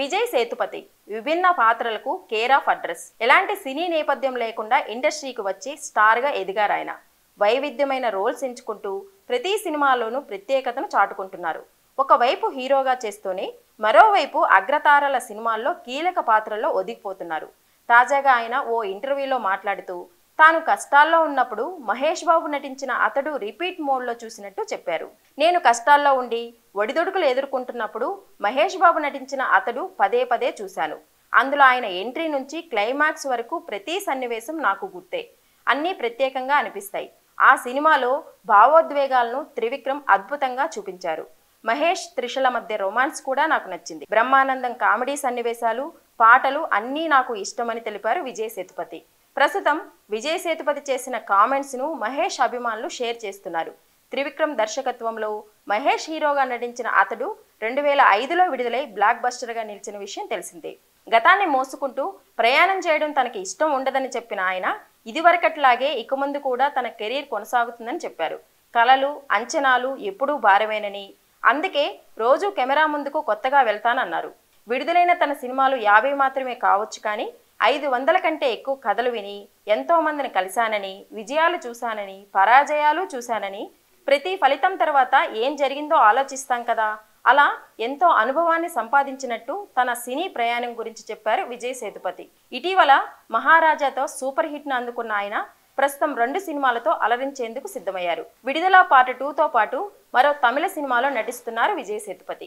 విజయ్ సేతుపతి విభిన్న పాత్రలకు care of address. ఎలాంటి సినీ నేపథ్యం లేకుండా ఇండస్ట్రీకి వచ్చి స్టార్గా ఎదిగారాయన. వైవిధ్యమైన రోల్స్ ఎంచుకుంటూ ప్రతి సినిమాలోనూ ప్రత్యేకతను చాటుకుంటున్నారు. ఒకవైపు హీరోగా చేస్తూనే మరోవైపు అగ్రతారల సినిమాల్లో కీలక పాత్రల్లో ఒదిగిపోతున్నారు. తాజాగా ఆయన ఓ ఇంటర్వ్యూలో మాట్లాడుతూ తాను కష్టాల్లో ఉన్నప్పుడు మహేష్ బాబు నటించిన అతడు రిపీట్ మోడ్లో చూసినట్టు చెప్పారు. నేను కష్టాల్లో ఉండి ఒడిదొడుకులు ఎదుర్కొంటున్నప్పుడు మహేష్ బాబు నటించిన అతడు పదే పదే చూశాను. అందులో ఆయన ఎంట్రీ నుంచి క్లైమాక్స్ వరకు ప్రతి సన్నివేశం నాకు గుర్తే. అన్నీ ప్రత్యేకంగా అనిపిస్తాయి. ఆ సినిమాలో భావోద్వేగాలను త్రివిక్రమ్ అద్భుతంగా చూపించారు. మహేష్ త్రిషల మధ్య రొమాన్స్ కూడా నాకు నచ్చింది. బ్రహ్మానందం కామెడీ సన్నివేశాలు, పాటలు అన్నీ నాకు ఇష్టమని తెలిపారు విజయ్ సేతుపతి. ప్రస్తుతం విజయ్ సేతుపతి చేసిన కామెంట్స్ను మహేష్ అభిమానులు షేర్ చేస్తున్నారు. త్రివిక్రమ్ దర్శకత్వంలో మహేష్ హీరోగా నటించిన అతడు 2005లో విడుదలై బ్లాక్ బస్టర్గా నిలిచిన విషయం తెలిసిందే. గతాన్ని మోసుకుంటూ ప్రయాణం చేయడం తనకి ఇష్టం ఉండదని చెప్పిన ఆయన ఇదివరకట్లాగే ఇక ముందు కూడా తన కెరీర్ కొనసాగుతుందని చెప్పారు. కలలు, అంచనాలు ఎప్పుడూ భారమేనని, అందుకే రోజు కెమెరా ముందుకు కొత్తగా వెళ్తానన్నారు. విడుదలైన తన సినిమాలు 50 మాత్రమే కావచ్చు, కానీ 500 కంటే ఎక్కువ కథలు విని ఎంతో మందిని కలిశానని, విజయాలు చూశానని, పరాజయాలు చూశానని, ప్రతి ఫలితం తర్వాత ఏం జరిగిందో ఆలోచిస్తాం కదా, అలా ఎంతో అనుభవాన్ని సంపాదించినట్టు తన సినీ ప్రయాణం గురించి చెప్పారు విజయ్ సేతుపతి. ఇటీవల మహారాజాతో సూపర్ హిట్ను అందుకున్న ఆయన ప్రస్తుతం 2 సినిమాలతో అలరించేందుకు సిద్ధమయ్యారు. విడుదల పార్ట్ 2తో పాటు మరో తమిళ సినిమాలో నటిస్తున్నారు విజయ్ సేతుపతి.